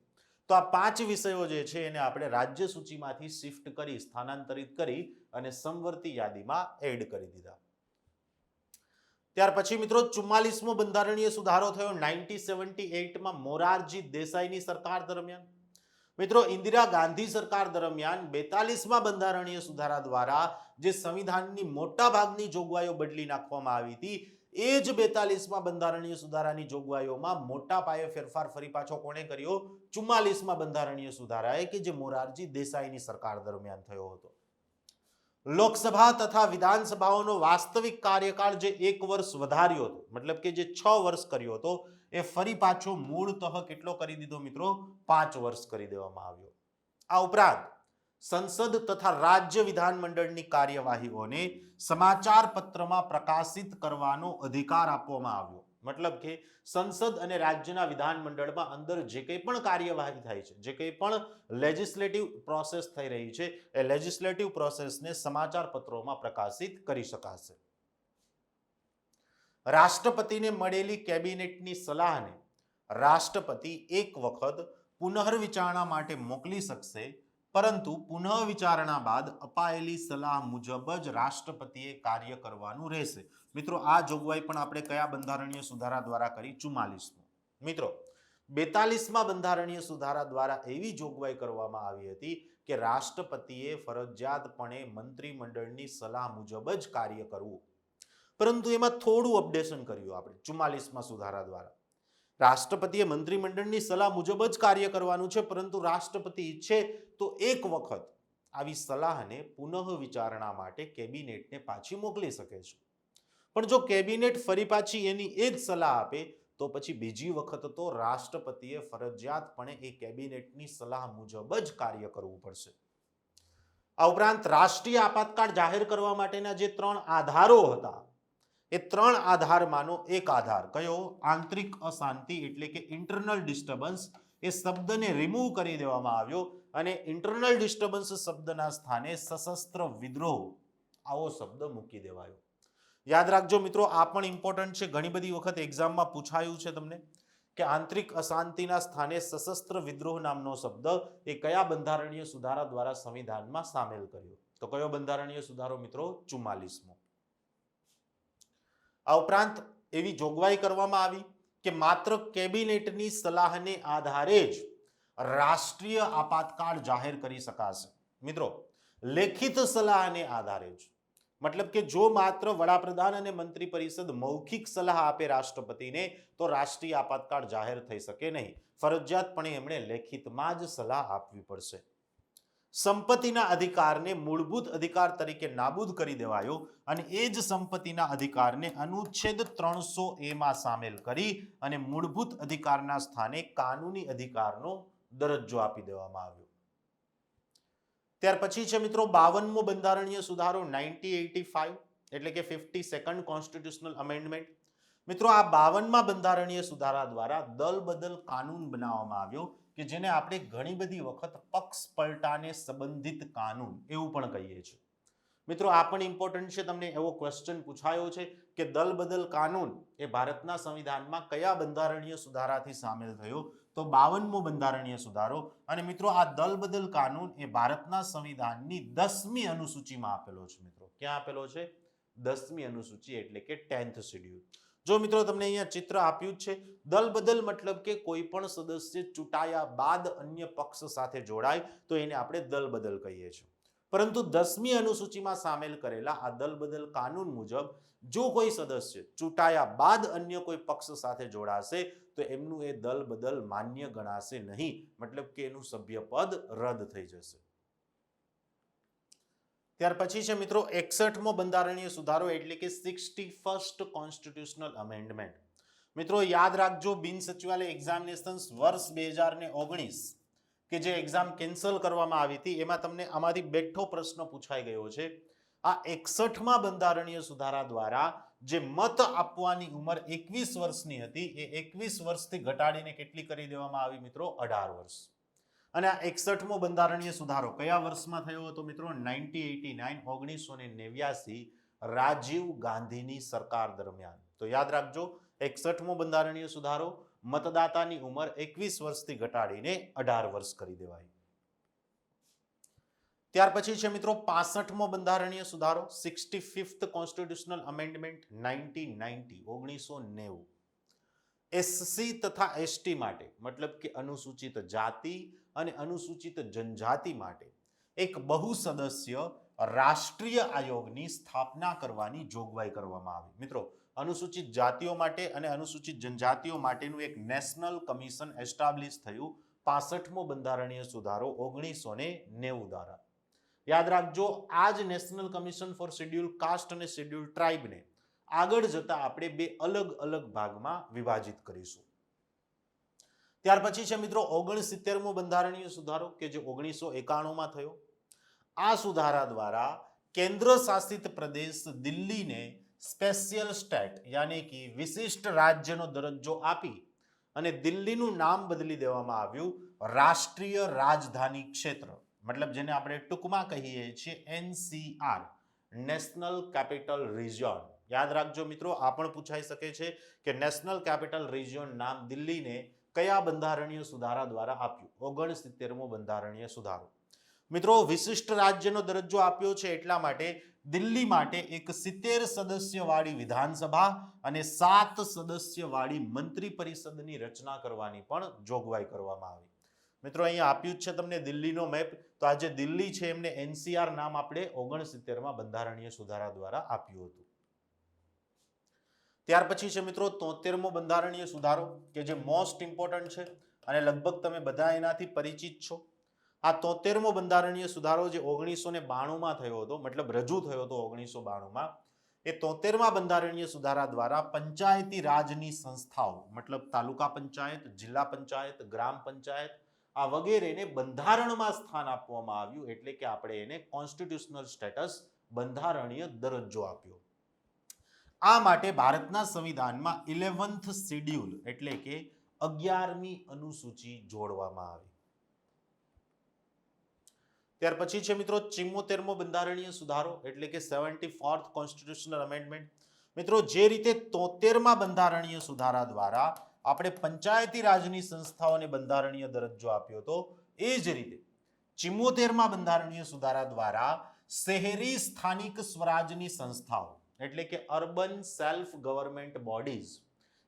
તો આ 5 વિષયો જે છે એને આપણે રાજ્ય સૂચિમાંથી શિફ્ટ કરી, સ્થાનાંતરિત કરી અને સમવર્તી યાદીમાં એડ કરી દીધા. ત્યાર પછી મિત્રો 44મો બંધારણીય સુધારો થયો 1978માં મોરારજી દેસાઈની સરકાર દરમિયાન. મિત્રો ઇન્દિરા ગાંધી સરકાર દરમિયાન 42મા બંધારણીય સુધારા દ્વારા જે સંવિધાનની મોટા ભાગની જોગવાઈઓ બદલી નાખવામાં આવી હતી એ જ 42મા બંધારણીય સુધારાની જોગવાઈઓમાં મોટા પાયે ફેરફાર ફરી પાછો કોણે કર્યો? 44મા બંધારણીય સુધારાએ કે જે મોરારજી દેસાઈની સરકાર દરમિયાન થયો હતો. લોકસભા તથા વિધાનસભાઓનો વાસ્તવિક કાર્યકાળ જે 1 વર્ષ વધાર્યો હતો, મતલબ કે જે 6 વર્ષ કર્યો હતો એ ફરી પાછો મૂળતઃ કેટલો કરી દીધો મિત્રો? 5 વર્ષ કરી દેવામાં આવ્યો. આ ઉપરાંત સંસદ તથા રાજ્ય વિધાનમંડળની કાર્યવાહીઓને સમાચાર પત્રમાં પ્રકાશિત કરવાનો અધિકાર આપવામાં આવ્યો. મતલબ કે સંસદ અને રાજ્યના વિધાનમંડળમાં અંદર જે કંઈ પણ કાર્યવાહી થાય છે, જે કંઈ પણ લેજિસ્લેટિવ પ્રોસેસ થઈ રહી છે એ લેજિસ્લેટિવ પ્રોસેસને સમાચાર પત્રોમાં પ્રકાશિત કરી શકાશે. રાષ્ટ્રપતિને મળેલી કેબિનેટની સલાહને રાષ્ટ્રપતિ એક વખત પુનર્વિચારણા માટે મોકલી શકશે, પરંતુ પુનઃવિચારણા બાદ અપાયેલી સલાહ મુજબ જ રાષ્ટ્રપતિએ કાર્ય કરવાનું રહેશે. મિત્રો આ જોગવાઈ પણ આપણે કયા બંધારણીય સુધારા દ્વારા કરી? 44મો. મિત્રો 42મા બંધારણીય સુધારા દ્વારા એવી જોગવાઈ કરવામાં આવી હતી કે રાષ્ટ્રપતિએ ફરજિયાતપણે મંત્રીમંડળની સલાહ મુજબ જ કાર્ય કરવું. પરંતુ એમાં થોડું અપડેશન કર્યું આપણે 44મા સુધારા દ્વારા. રાષ્ટ્રપતિએ મંત્રીમંડળની સલાહ મુજબ જ કાર્ય કરવાનું છે, પરંતુ રાષ્ટ્રપતિ ઈચ્છે તો એક વખત આવી સલાહને પુનઃ વિચારણા માટે કેબિનેટને પાછી મોકલી શકે છે. પણ જો કેબિનેટ ફરી પાછી એની એ જ સલાહ આપે તો પછી બીજી વખત તો રાષ્ટ્રપતિએ ફરજિયાતપણે એ કેબિનેટની સલાહ મુજબ જ કાર્ય કરવું પડશે. આ ઉપરાંત રાષ્ટ્રીય આપાતકાળ જાહેર કરવા માટેના જે 3 આધારો હતા, એ 3 આધારમાંનો એક આધાર કયો? આંતરિક અશાંતિ એટલે કે ઇન્ટરનલ ડિસ્ટર્બન્સ. એ શબ્દને રિમૂવ કરી દેવામાં આવ્યો અને ઇન્ટરનલ ડિસ્ટર્બન્સ શબ્દના સ્થાને સશસ્ત્ર વિદ્રોહ આવો શબ્દ મૂકી દેવાયો. યાદ રાખજો મિત્રો, આ પણ ઇમ્પોર્ટન્ટ છે. ઘણી બધી વખત એક્ઝામમાં પૂછાયું છે તમને કે આંતરિક અશાંતિના સ્થાને સશસ્ત્ર વિદ્રોહ નામનો શબ્દ એ કયા બંધારણીય સુધારા દ્વારા સંવિધાનમાં સામેલ કર્યો? તો કયો બંધારણીય સુધારો મિત્રો? 44મો. આ ઉપરાંત એવી જોગવાઈ કરવામાં આવી કે માત્ર કેબિનેટની સલાહને આધારે જ રાષ્ટ્રીય આપાતકાળ જાહેર કરી શકાશે. મિત્રો, લેખિત સલાહને આધારે જ, મતલબ કે જો માત્ર વડાપ્રધાન અને મંત્રી પરિષદ મૌખિક સલાહ આપે રાષ્ટ્રપતિને તો રાષ્ટ્રીય આપાતકાળ જાહેર થઈ શકે નહીં. ફરજિયાતપણે એમણે લેખિતમાં જ સલાહ આપવી પડશે. સંપત્તિના અધિકારને મૂળભૂત અધિકાર તરીકે નાબૂદ કરી દેવાયો અને એ જ સંપત્તિના અધિકારને અનુચ્છેદ 300A માં સામેલ કરી અને મૂળભૂત અધિકારના સ્થાને કાનૂની અધિકારનો દરજ્જો આપી દેવામાં આવ્યો. ત્યાર પછી છે મિત્રો 52મો બંધારણીય સુધારો 1985 એટલે કે 52nd કોન્સ્ટિટ્યુશનલ અમેન્ડમેન્ટ. મિત્રો, આ 52મા બંધારણીય સુધારા દ્વારા દલ બદલ કાનૂન બનાવવામાં આવ્યો કે જેને આપણે ઘણી બધી વખત પક્ષ પલટાને સંબંધિત કાનૂન એવું પણ કહીએ છીએ. મિત્રો, આ પણ ઇમ્પોર્ટન્ટ છે. તમને એવો ક્વેશ્ચન પૂછાયો છે કે દલ બદલ કાનૂન એ ભારતના સંવિધાનમાં કયા બંધારણીય સુધારાથી સામેલ થયો? તો 52મો બંધારણીય સુધારો. અને મિત્રો, આ દલ બદલ કાનૂન એ ભારતના સંવિધાનની 10મી અનુસૂચિમાં આપેલો છે. મિત્રો, ક્યાં આપેલો છે? 10મી અનુસૂચિ એટલે કે 10th શેડ્યુલ. જો મિત્રો તમને અહીંયા ચિત્ર આપ્યું છે, દલ બદલ મતલબ કે કોઈ પણ સદસ્ય ચૂંટાયા બાદ અન્ય પક્ષ સાથે જોડાય તો એને આપણે દલ બદલ કહીએ છીએ. પરંતુ 10મી અનુસૂચિમાં સામેલ કરેલા આ દલ બદલ કાનૂન મુજબ જો કોઈ સદસ્ય ચૂંટાયા બાદ અન્ય કોઈ પક્ષ સાથે જોડાશે તો એમનું એ દલ બદલ માન્ય ગણાશે નહીં, મતલબ કે એનું સભ્યપદ રદ થઈ જશે. ત્યાર પછી છે મિત્રો 61મો બંધારણીય સુધારો એટલે કે 61st કોન્સ્ટિટ્યુશનલ અમેન્ડમેન્ટ. મિત્રો, યાદ રાખજો, બિન સચિવાલય એક્ઝામિનેશન્સ વર્ષ 2019 કે જે એક્ઝામ કેન્સલ કરવામાં આવી હતી એમાં તમને આમાંથી બેઠો પ્રશ્ન પૂછાઈ ગયો છે. આ 61મા બંધારણીય સુધારા દ્વારા જે મત આપવાની ઉંમર 21 વર્ષની હતી એ 21 વર્ષથી ઘટાડીને કેટલી કરી દેવામાં આવી મિત્રો? 18 વર્ષ. અને આ 61મો બંધારણીય સુધારો કયા વર્ષમાં થયો હતો મિત્રો? 1989 રાજીવ ગાંધીની સરકાર દરમિયાન. તો યાદ રાખજો, 61મો બંધારણીય સુધારો મતદાતાની ઉંમર 21 વર્ષથી ઘટાડીને 18 વર્ષ કરી દેવાય. ત્યાર પછી છે મિત્રો 65મો બંધારણીય સુધારો 65th કોન્સ્ટિટ્યુશનલ અમેન્ડમેન્ટ 1990. એસસી તથા એસટી માટે મતલબ કે અનુસૂચિત જાતિ અને અનુસૂચિત જનજાતિ માટે એક બહુસદસ્ય રાષ્ટ્રીય આયોગની સ્થાપના કરવાની જોગવાઈ કરવામાં આવી. મિત્રો, અનુસૂચિત જાતિઓ માટે અને અનુસૂચિત જનજાતિઓ માટેનું એક નેશનલ કમિશન એસ્ટાબ્લિશ થયું 65મો બંધારણીય સુધારો 1990 દ્વારા. યાદ રાખજો, આ જ national commission four schedule caste અને શેડ્યુલ ટ્રાઇબને આગળ જતા આપણે બે અલગ અલગ ભાગમાં વિભાજિત કરીશું. ત્યાર પછી છે મિત્રો 69મો બંધારણીય સુધારો કે જે 1991માં થયો. આ સુધારા દ્વારા કેન્દ્ર શાસિત પ્રદેશ દિલ્હીને સ્પેશિયલ સ્ટેટ યાની કે વિશિષ્ટ રાજ્યનો દરજ્જો આપી અને દિલ્હીનું નામ બદલી દેવામાં આવ્યું રાષ્ટ્રીય રાજધાની ક્ષેત્ર, મતલબ જેને આપણે ટૂંકમાં કહીએ છીએ NCR, નેશનલ કેપિટલ રિજિયન. યાદ રાખજો મિત્રો, આ પણ પૂછાઈ શકે છે કે નેશનલ કેપિટલ રિજિયન નામ દિલ્હીને કયા બંધારણીય સુધારા દ્વારા આપ્યું? 69મો બંધારણીય સુધારો. મિત્રો, વિશિષ્ટ રાજ્યનો દરજ્જો આપ્યો છે એટલા માટે દિલ્હી માટે એક 70 સદસ્યવાળી વિધાનસભા અને 7 સદસ્યવાળી મંત્રી પરિષદની રચના કરવાની પણ જોગવાઈ કરવામાં આવી. મિત્રો અહીંયા આપ્યું જ છે તમને દિલ્હીનો મેપ. તો આ જે દિલ્હી છે એમને એનસીઆર નામ આપણે 69માં બંધારણીય સુધારા દ્વારા આપ્યું હતું. ત્યાર પછી છે મિત્રો 73મો બંધારણીય સુધારો કે જે મોસ્ટ ઇમ્પોર્ટન્ટ છે અને લગભગ તમે બધા એનાથી પરિચિત છો. આ 73મો બંધારણીય સુધારો જે 1992માં થયો હતો, મતલબ રજૂ થયો હતો 1992માં, એ 73મા બંધારણીય સુધારા દ્વારા પંચાયતી રાજની સંસ્થાઓ, મતલબ તાલુકા પંચાયત, જિલ્લા પંચાયત, ગ્રામ પંચાયત આ વગેરેને બંધારણમાં સ્થાન આપવામાં આવ્યું, એટલે કે આપણે એને કોન્સ્ટિટ્યુશનલ સ્ટેટસ, બંધારણીય દરજ્જો આપ્યો. આ માટે ભારતના સંવિધાનમાં 11th શેડ્યુલ એટલે કે 11મી અનુસૂચિ જોડવામાં આવી. ત્યાર પછી છે મિત્રો 74મો બંધારણીય સુધારો એટલે કે 74th કોન્સ્ટિટ્યુશનલ અમેન્ડમેન્ટ. મિત્રો જે રીતે 73મા બંધારણીય સુધારા દ્વારા આપણે પંચાયતી રાજની સંસ્થાઓને બંધારણીય દરજ્જો આપ્યો હતો, એ જ રીતે 74મા બંધારણીય સુધારા દ્વારા શહેરી સ્થાનિક સ્વરાજની સંસ્થાઓ એટલે કે અર્બન સેલ્ફ ગવર્નમેન્ટ બોડીઝ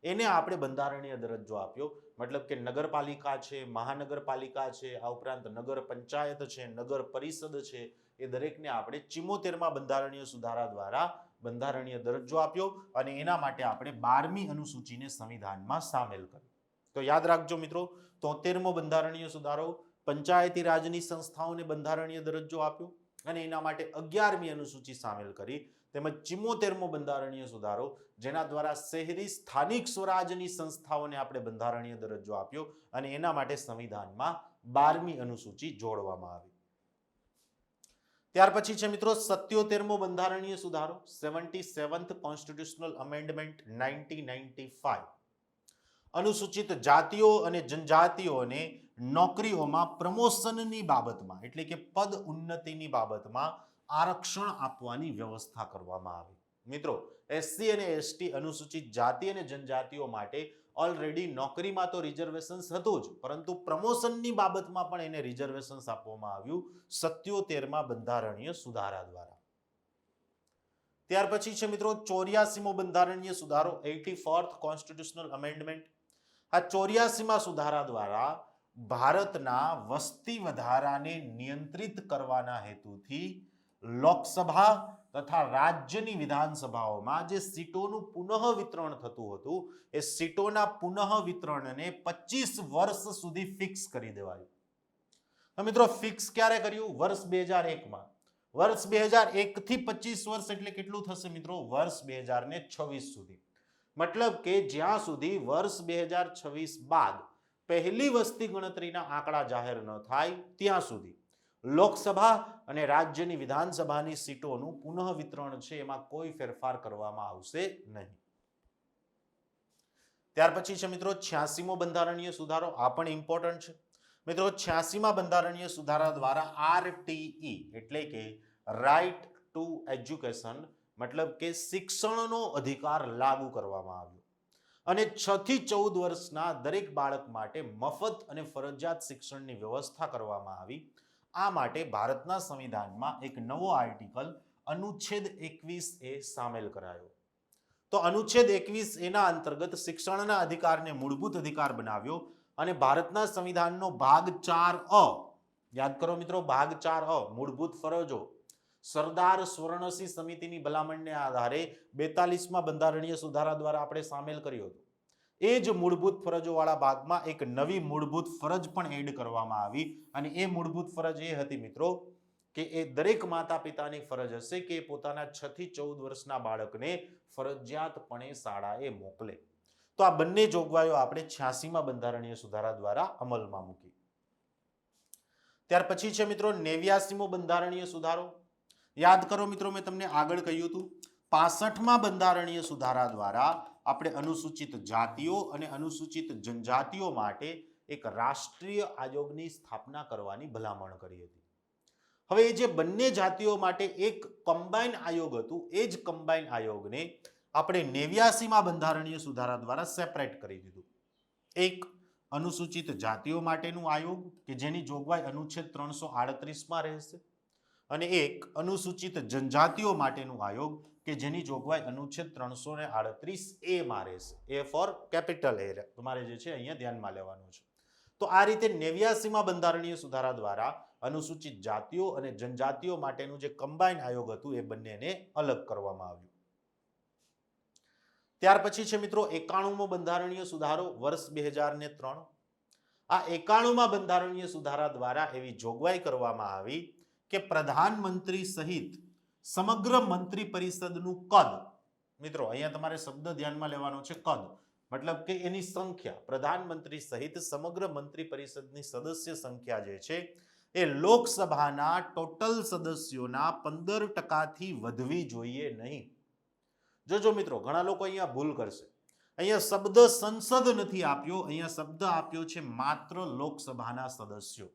એને આપણે બંધારણીય દરજ્જો આપ્યો. મતલબ કે નગરપાલિકા છે, મહાનગરપાલિકા છે, આ ઉપરાંત નગર પંચાયત છે, નગર પરિષદ છે, એ દરેકને આપણે 74મા બંધારણીય સુધારા દ્વારા બંધારણીય દરજ્જો આપ્યો અને એના માટે આપણે 12મી અનુસૂચિને સંવિધાનમાં સામેલ કરી. તો યાદ રાખજો મિત્રો, 73મો બંધારણીય સુધારો પંચાયતી રાજની સંસ્થાઓને બંધારણીય દરજ્જો આપ્યો અને એના માટે 11મી અનુસૂચિ સામેલ કરી. તેમજ 74મો બંધારણીય સુધારો જેના દ્વારા શહેરી સ્થાનિક સ્વરાજની સંસ્થાઓને આપણે બંધારણીય દરજ્જો આપ્યો અને એના માટે સંવિધાનમાં 12મી અનુસૂચિ જોડવામાં આવી. ત્યાર પછી છે મિત્રો 77મો બંધારણીય સુધારો 77th કોન્સ્ટિટ્યુશનલ અમેન્ડમેન્ટ 1995. અનુસૂચિત જાતિઓ અને જનજાતિઓને નોકરીઓમાં પ્રમોશનની બાબતમાં એટલે કે પદ ઉન્નતિની બાબતમાં આરક્ષણ આપવાની વ્યવસ્થા કરવામાં આવી. મિત્રો એસસી અને એસટી અનુસૂચિત જાતિ અને જનજાતિઓ માટે ઓલરેડી નોકરીમાં તો રિઝર્વેશન્સ હતું જ, પરંતુ પ્રમોશનની બાબતમાં પણ એને રિઝર્વેશન્સ આપવામાં આવ્યું 77મા બંધારણીય સુધારા દ્વારા. ત્યાર પછી છે મિત્રો 84મો બંધારણીય સુધારો 84th કોન્સ્ટિટ્યુશનલ અમેન્ડમેન્ટ. આ 84મા સુધારા દ્વારા ભારતના વસ્તી વધારાને નિયંત્રિત કરવાના હેતુથી લોકસભા તથા રાજ્યની વિધાનસભાઓમાં જે સીટોનું પુનઃ વિતરણ થતું હતું, એ સીટોના પુનઃ વિતરણને 25 વર્ષ સુધી ફિક્સ કરી દેવાયું. મિત્રો ફિક્સ ક્યારે કર્યું? વર્ષ 2001માં. વર્ષ 2001 થી 25 વર્ષ એટલે કેટલું થશે મિત્રો? વર્ષ 2026 સુધી. મતલબ કે જ્યાં સુધી વર્ષ 2026 બાદ પહેલી વસ્તી ગણતરીના આંકડા જાહેર ન થાય ત્યાં સુધી લોકસભા અને રાજ્યની વિધાનસભાની સીટોનું પુનઃ વિતરણ છે એમાં કોઈ ફેરફાર કરવામાં આવશે નહીં. ત્યાર પછી છે મિત્રો 86મો બંધારણીય સુધારો. આ પણ ઇમ્પોર્ટન્ટ છે મિત્રો. 86મા બંધારણીય સુધારા દ્વારા આરટીઈ એટલે કે રાઇટ ટુ એજ્યુકેશન, મતલબ કે શિક્ષણનો અધિકાર લાગુ કરવામાં આવ્યો અને 6 થી 14 વર્ષના દરેક બાળક માટે મફત અને ફરજિયાત શિક્ષણની વ્યવસ્થા કરવામાં આવી. આ માટે ભારતના સંવિધાનમાં એક નવો આર્ટિકલ અનુચ્છેદ 21A સામેલ કરાયો. તો અનુચ્છેદ 21A ના અંતર્ગત શિક્ષણના અધિકારને મૂળભૂત અધિકાર બનાવ્યો અને ભારતના સંવિધાનનો ભાગ 4A, યાદ કરો મિત્રો, ભાગ 4A મૂળભૂત ફરજો, સરદાર સ્વર્ણસિંહ સમિતિની ભલામણને આધારે 42મા બંધારણીય સુધારા દ્વારા આપણે સામેલ કર્યો હતો. એ જ મૂળભૂત ફરજોવાળા ભાગમાં એક નવી મૂળભૂત ફરજ પણ એડ કરવામાં આવી અને એ મૂળભૂત ફરજ એ હતી મિત્રો કે એ દરેક માતા પિતાની ફરજ હશે કે પોતાના 6 થી 14 વર્ષના બાળકને ફરજિયાતપણે શાળાએ મોકલે. તો આ બંને જોગવાઈઓ આપણે 86મા બંધારણીય સુધારા દ્વારા અમલમાં મૂકી. ત્યાર પછી છે મિત્રો 89મો બંધારણીય સુધારો. યાદ કરો મિત્રો, મેં તમને આગળ કહ્યું હતું 65મા બંધારણીય સુધારા દ્વારા આપણે અનુસૂચિત જાતિઓ અને અનુસૂચિત જનજાતિઓ માટે એક રાષ્ટ્રીય આયોગની સ્થાપના કરવાની ભલામણ કરી હતી. હવે એ જે બંને જાતિઓ માટે એક કમ્બાઇન આયોગ હતું, એ જ કમ્બાઇન આયોગને આપણે 89મા બંધારણીય સુધારા દ્વારા સેપરેટ કરી દીધું. એક અનુસૂચિત જાતિઓ માટેનું આયોગ કે જેની જોગવાઈ અનુચ્છેદ 338માં રહેશે અને એક અનુસૂચિત જનજાતિઓ માટેનું આયોગ કે જેની જોગવાઈ અનુચ્છેદ 338A માં રહેશે. એ ફોર કેપિટલ એ તમારે જે છે અહીંયા ધ્યાનમાં લેવાનું છે. તો આ રીતે 89માં બંધારણીય સુધારા દ્વારા અનુસૂચિત જાતિઓ અને જનજાતિઓ માટેનું જે કમ્બાઇન આયોગ હતું એ બંનેને અલગ કરવામાં આવ્યું. ત્યાર પછી છે મિત્રો 91મો બંધારણીય સુધારો વર્ષ 2003. આ 91માં બંધારણીય સુધારા દ્વારા એવી જોગવાઈ કરવામાં આવી કે પ્રધાનમંત્રી સહિત સમગ્ર મંત્રી પરિષદનું કદ, મિત્રો અહીંયા તમારે શબ્દ ધ્યાનમાં લેવાનો છે કદ, મતલબ કે એની સંખ્યા, પ્રધાનમંત્રી સહિત સમગ્ર મંત્રી પરિષદની સદસ્ય સંખ્યા જે છે એ લોકસભાના ટોટલ સદસ્યોના 15%થી વધવી જોઈએ નહીં. જોજો મિત્રો, ઘણા લોકો અહીંયા ભૂલ કરશે. અહીંયા શબ્દ સંસદ નથી આપ્યો, અહીંયા શબ્દ આપ્યો છે માત્ર લોકસભાના સદસ્યો.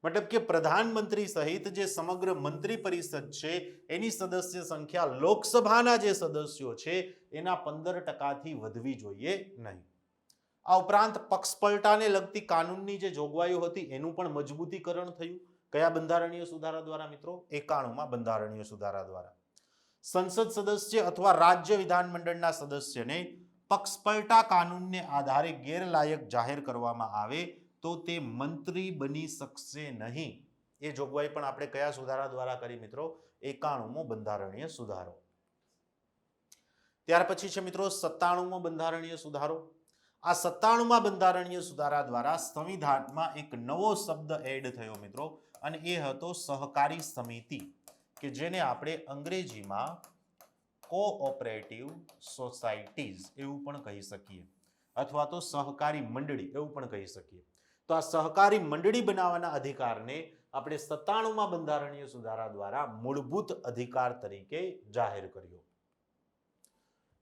મતલબ કે પ્રધાનમંત્રી સહિત જે સમગ્ર મંત્રી પરિષદ છે એની સદસ્ય સંખ્યા લોકસભાના જે સદસ્યો છે એના 15%થી વધવી જોઈએ નહીં. આ ઉપરાંત પક્ષપલટાને લગતી કાનૂનની જે જોગવાઈઓ હતી એનું પણ મજબૂતીકરણ થયું. કયા બંધારણીય સુધારા દ્વારા મિત્રો? 91માં બંધારણીય સુધારા દ્વારા. સંસદ સદસ્ય અથવા રાજ્ય વિધાનમંડળના સદસ્યને પક્ષપલટા કાનૂનને આધારે ગેરલાયક જાહેર કરવામાં આવે તો તે મંત્રી બની શકશે નહીં. એ જોગવાઈ પણ આપણે કયા સુધારા દ્વારા કરી મિત્રો? 91મો બંધારણીય સુધારો. ત્યાર પછી છે મિત્રો 97મો બંધારણીય સુધારો. આ 97માં બંધારણીય સુધારા દ્વારા સંવિધાનમાં એક નવો શબ્દ એડ થયો મિત્રો, અને એ હતો સહકારી સમિતિ, કે જેને આપણે અંગ્રેજીમાં કોઓપરેટિવ સોસાયટીઝ એવું પણ કહી શકીએ, અથવા તો સહકારી મંડળી એવું પણ કહી શકીએ. તો આ સહકારી મંડળી બનાવવાના અધિકારને આપણે 97માં બંધારણીય સુધારા દ્વારા મૂળભૂત અધિકાર તરીકે જાહેર કર્યો.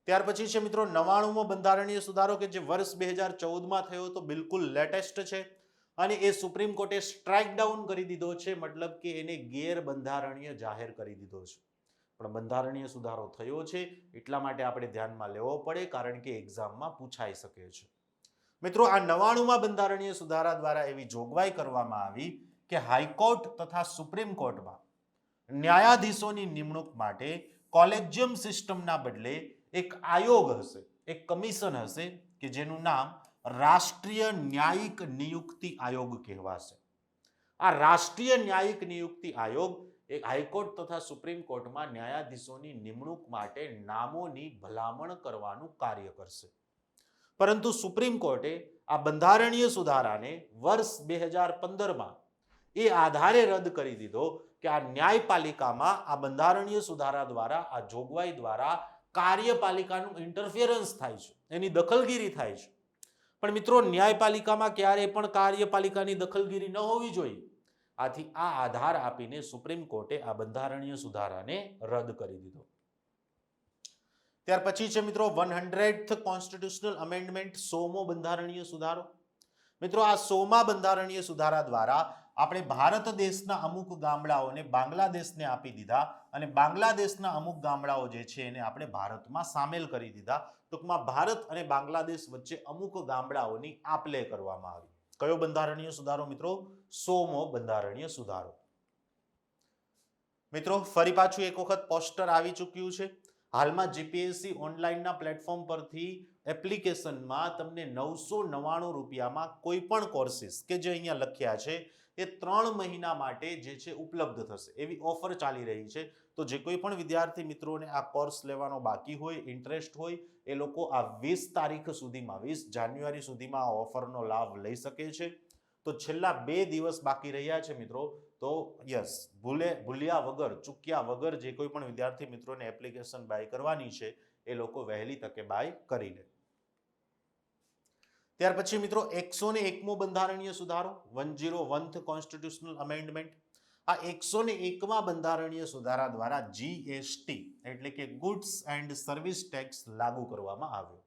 ત્યાર પછી છે મિત્રો 99મો બંધારણીય સુધારો, કે જે વર્ષ 2014માં થયો તો બિલકુલ લેટેસ્ટ છે, અને એ સુપ્રીમ કોર્ટે સ્ટ્રાઇક ડાઉન કરી દીધો છે, મતલબ કે એને ગેરબંધારણીય જાહેર કરી દીધો છે. પણ બંધારણીય સુધારો થયો છે એટલા માટે આપણે ધ્યાનમાં લેવો પડે, કારણ કે એક્ઝામમાં પૂછાઈ શકે છે. મિત્રો, આ 99માં બંધારણીય સુધારા દ્વારા એવી જોગવાઈ કરવામાં આવી કે હાઈકોર્ટ તથા સુપ્રીમ કોર્ટમાં ન્યાયાધીશોની નિમણૂક માટે કોલેજિયમ સિસ્ટમના બદલે એક આયોગ હશે, એક કમિશન હશે, કે જેનું નામ રાષ્ટ્રીય ન્યાયિક નિયુક્તિ આયોગ કહેવાશે. આ રાષ્ટ્રીય ન્યાયિક નિયુક્તિ આયોગ એક હાઈકોર્ટ તથા સુપ્રીમ કોર્ટમાં ન્યાયાધીશોની નિમણૂક માટે નામોની ભલામણ કરવાનું કાર્ય કરશે. પરંતુ સુપ્રીમ કોર્ટે આ બંધારણીય સુધારાને વર્ષ 2015માં એ આધારે રદ કરી દીધો કે આ ન્યાયપાલિકામાં આ બંધારણીય સુધારા દ્વારા, આ જોગવાઈ દ્વારા કાર્યપાલિકાનું ઇન્ટરફિયરન્સ થાય છે, એની દખલગીરી થાય છે. પણ મિત્રો, ન્યાયપાલિકામાં ક્યારે પણ કાર્યપાલિકાની દખલગીરી ન હોવી જોઈએ. આથી આ આધાર આપીને સુપ્રીમ કોર્ટે આ બંધારણીય સુધારાને રદ કરી દીધો. ત્યાર પછી છે મિત્રો 100th કોન્સ્ટિટ્યુશનલ અમેન્ડમેન્ટ, 100મો બંધારણીય સુધારો. મિત્રો, આ 100મા બંધારણીય સુધારા દ્વારા આપણે ભારત દેશના અમુક ગામડાઓને બાંગ્લાદેશને આપી દીધા, અને બાંગ્લાદેશના અમુક ગામડાઓ જે છે એને આપણે ભારતમાં સામેલ કરી દીધા. ટૂંકમાં ભારત અને બાંગ્લાદેશ વચ્ચે અમુક ગામડાઓની આપ-લે કરવામાં આવી. કયો બંધારણીય સુધારો મિત્રો? 100મો બંધારણીય સુધારો. મિત્રો, ફરી પાછું એક વખત પોસ્ટર આવી ચૂક્યું છે. હાલમાં જીપીએસસી ઓનલાઈનના પ્લેટફોર્મ પરથી એપ્લિકેશનમાં તમને 999 રૂપિયામાં કોઈ પણ કોર્સિસ કે જે અહીંયા લખ્યા છે એ 3 મહિના માટે જે છે ઉપલબ્ધ થશે, એવી ઓફર ચાલી રહી છે. તો જે કોઈ પણ વિદ્યાર્થી મિત્રોને આ કોર્સ લેવાનો બાકી હોય, ઇન્ટરેસ્ટ હોય, એ લોકો આ 20 તારીખ સુધીમાં, 20 જાન્યુઆરી સુધીમાં આ ઓફરનો લાભ લઈ શકે છે. તો છેલ્લા 2 દિવસ બાકી રહ્યા છે મિત્રો, તો યસ, ભૂલ્યા વગર, ચૂક્યા વગર જે કોઈ પણ વિદ્યાર્થી મિત્રોને એપ્લિકેશન બાય કરવાની છે એ લોકો વહેલી તકે બાય કરી લે. ત્યાર પછી મિત્રો 101મો બંધારણીય સુધારો, 101th કોન્સ્ટિટ્યુશનલ અમેન્ડમેન્ટ. આ 101માં બંધારણીય સુધારા દ્વારા જીએસટી એટલે કે ગુડ્સ એન્ડ સર્વિસ ટેક્સ લાગુ કરવામાં આવ્યો.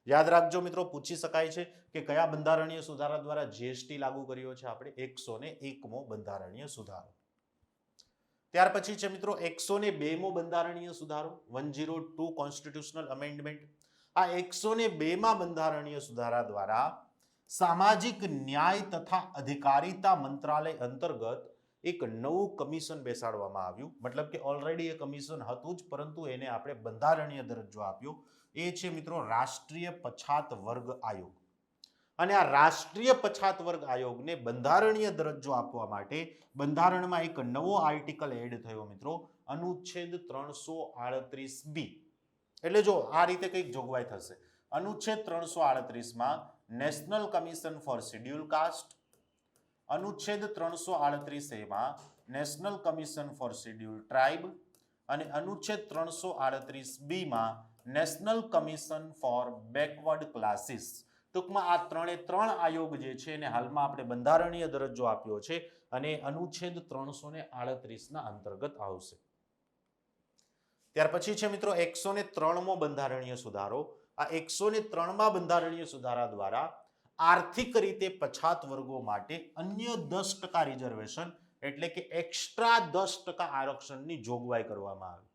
યાદ રાખજો મિત્રો, પૂછી શકાય છે કે કયા બંધારણીય સુધારા દ્વારા જીએસટી લાગુ કર્યો છે આપણે? 101મો બંધારણીય સુધારો. ત્યાર પછી છે મિત્રો 102મો બંધારણીય સુધારો, 102 કોન્સ્ટિટ્યુશનલ અમેન્ડમેન્ટ. આ 102માં બંધારણીય સુધારા દ્વારા સામાજિક ન્યાય તથા અધિકારીતા મંત્રાલય અંતર્ગત એક નવું કમિશન બેસાડવામાં આવ્યું, મતલબ કે ઓલરેડી એ કમિશન હતું જ, પરંતુ એને આપણે બંધારણીય દરજ્જો આપ્યો. એ છે મિત્રો રાષ્ટ્રીય પછાત વર્ગ આયોગ. અને આ રાષ્ટ્રીય પછાત વર્ગ આયોગને બંધારણીય દરજ્જો આપવા માટે બંધારણમાં એક નવો આર્ટિકલ એડ થયો મિત્રો, અનુચ્છેદ 338 બી. એટલે જો આ રીતે કંઈક જોગવાઈ થશે. અનુચ્છેદ 338 માં national commission four schedule caste, અનુચ્છેદ 338 એ માં national commission four schedule tribe અને અનુચ્છેદ 338 બી માં national commission four backward classes. ટૂંકમાં આ ત્રણ આયોગ જે છે એને હાલમાં આપણે બંધારણીય દરજ્જો આપ્યો છે અને અનુચ્છેદ 338 ના અંતર્ગત આવશે. ત્યાર પછી છે મિત્રો 103મો બંધારણીય સુધારો. આ 103મા બંધારણીય સુધારા દ્વારા આર્થિક રીતે પછાત વર્ગો માટે અન્ય 10% રિઝર્વેશન એટલે કે એક્સ્ટ્રા 10% આરક્ષણની જોગવાઈ કરવામાં આવી.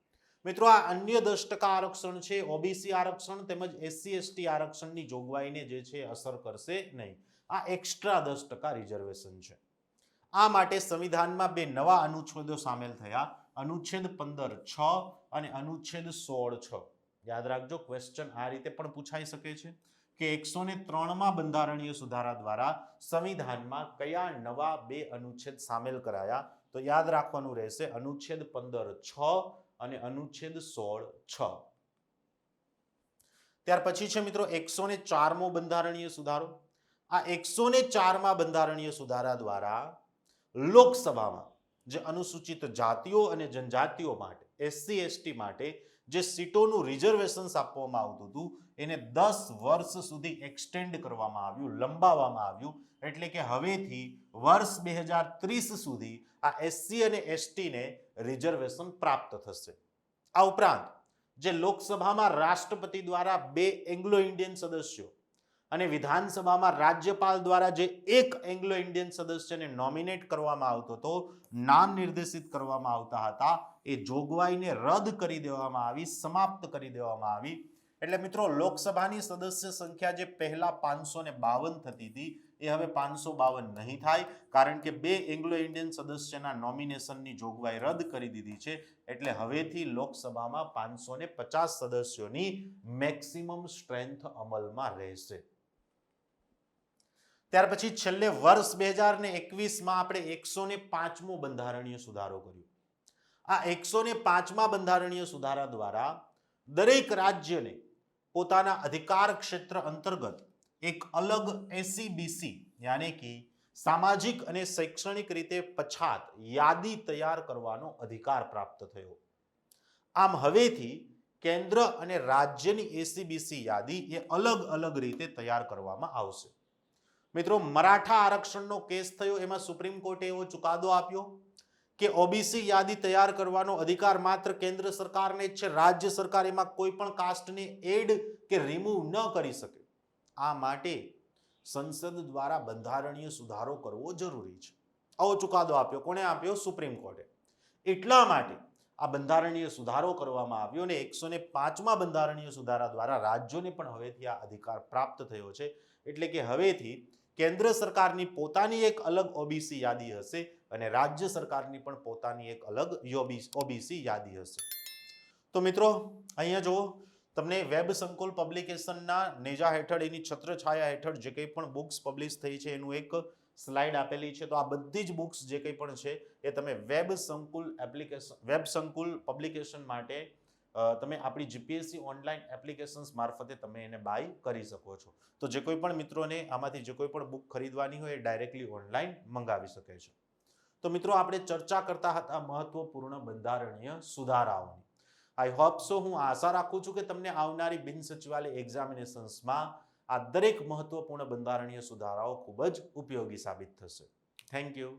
મિત્રો આ અન્ય 10% આરક્ષણ છે ઓબીસી આરક્ષણ તેમજ એસસી એસટી આરક્ષણની જોગવાઈને જે છે અસર કરશે નહીં. આ એક્સ્ટ્રા 10% રિઝર્વેશન છે. આ માટે સંવિધાનમાં બે નવા અનુચ્છેદો સામેલ થયા, અનુચ્છેદ 15(6) અને અનુચ્છેદ 16(6). યાદ રાખજો, ક્વેશ્ચન આ રીતે પણ પૂછાઈ શકે છે કે 103મા બંધારણીય સુધારા દ્વારા સંવિધાનમાં કયા નવા બે અનુચ્છેદ સામેલ કરાયા? તો યાદ રાખવાનું રહેશે અનુચ્છેદ 15(6) અને અનુચ્છેદ 16(6). ત્યાર પછી છે મિત્રો 104મો બંધારણીય સુધારો. આ 104મા બંધારણીય સુધારા દ્વારા લોકસભામાં જે અનુસૂચિત જાતિઓ અને જનજાતિઓ માટે એસસી એસટી માટે જે સીટોનું રિઝર્વેશન્સ આપવામાં આવતું હતું એને 10 વર્ષ સુધી એક્સટેન્ડ કરવામાં આવ્યું, લંબાવવામાં આવ્યું. એટલે કે હવેથી વર્ષ 2030 સુધી આ એસસી અને એસટીને રિઝર્વેશન પ્રાપ્ત થશે. આ ઉપરાંત જે લોકસભામાં રાષ્ટ્રપતિ દ્વારા 2 એંગ્લો ઇન્ડિયન સદસ્યો અને વિધાનસભામાં રાજ્યપાલ દ્વારા જે એક એંગ્લો ઇન્ડિયન સદસ્યને નોમિનેટ કરવામાં આવતો હતો, નામ નિર્દેશિત કરવામાં આવતા હતા, એ જોગવાઈને રદ કરી દેવામાં આવી, સમાપ્ત કરી દેવામાં આવી. એટલે મિત્રો લોકસભાની સદસ્ય સંખ્યા જે પહેલા 552 થતી હતી એ હવે 552 નહીં થાય, કારણ કે 2 એંગ્લો ઇન્ડિયન સદસ્યના નોમિનેશનની જોગવાઈ રદ કરી દીધી છે. એટલે હવેથી લોકસભામાં 550 સદસ્યોની મેક્સિમમ સ્ટ્રેન્થ અમલમાં રહેશે. ત્યાર પછી છેલ્લે વર્ષ 2021માં આપણે 105મો બંધારણીય સુધારો કર્યો. આ 105મા બંધારણીય સુધારા દ્વારા દરેક રાજ્યને પોતાના અધિકાર ક્ષેત્ર અંતર્ગત એક અલગ એસસીબીસી યાની કે સામાજિક અને શૈક્ષણિક રીતે પછાત યાદી તૈયાર કરવાનો અધિકાર પ્રાપ્ત થયો. આમ હવેથી કેન્દ્ર અને રાજ્યની એસસીબીસી યાદી એ અલગ અલગ રીતે તૈયાર કરવામાં આવશે. મિત્રો મરાઠા આરક્ષણનો કેસ થયો, એમાં સુપ્રીમ કોર્ટે એવો ચુકાદો આપ્યો કે ઓબીસી યાદી તૈયાર કરવાનો અધિકાર માત્ર કેન્દ્ર સરકારને જ છે, રાજ્ય સરકાર એમાં કોઈ પણ કાસ્ટને એડ કે રિમૂવ ન કરી શકે. આ માટે સંસદ દ્વારા બંધારણીય સુધારો કરવો જરૂરી છે. આવો ચુકાદો આપ્યો. કોણે આપ્યો? સુપ્રીમ કોર્ટે. એટલા માટે આ બંધારણીય સુધારો કરવામાં આવ્યો અને 105મા બંધારણીય સુધારા દ્વારા રાજ્યોને પણ હવેથી આ અધિકાર પ્રાપ્ત થયો છે. એટલે કે હવેથી કેન્દ્ર સરકારની પોતાની એક અલગ ઓબીસી યાદી હશે અને રાજ્ય સરકારની પણ પોતાની એક અલગ ઓબીસી યાદી હશે. તો મિત્રો અહીંયા જો તમને વેબ સંકુલ પબ્લિકેશનના નેજા હેઠળ એની છત્રછાયા હેઠળ જે કંઈ પણ બુક્સ પબ્લિશ થઈ છે એનું એક સ્લાઇડ આપેલી છે. તો આ બધી જ બુક્સ જે કંઈ પણ છે એ તમે વેબ સંકુલ પબ્લિકેશન માટે તમે આપણી જીપીએસસી ઓનલાઈન એપ્લિકેશન્સ મારફતે તમે એને બાય કરી શકો છો. તો જે કોઈ પણ મિત્રોને આમાંથી જે કોઈ પણ બુક ખરીદવાની હોય એ ડાયરેક્ટલી ઓનલાઈન મંગાવી શકે છે. તો મિત્રો આપણે ચર્ચા કરતા હતા મહત્વપૂર્ણ બંધારણીય સુધારાઓની. આઈ હોપ સો, હું આશા રાખું છું કે તમને આવનારી બિન સચિવાલય એક્ઝામિનેશન્સમાં આ દરેક મહત્વપૂર્ણ બંધારણીય સુધારાઓ ખૂબ જ ઉપયોગી સાબિત થશે. Thank you.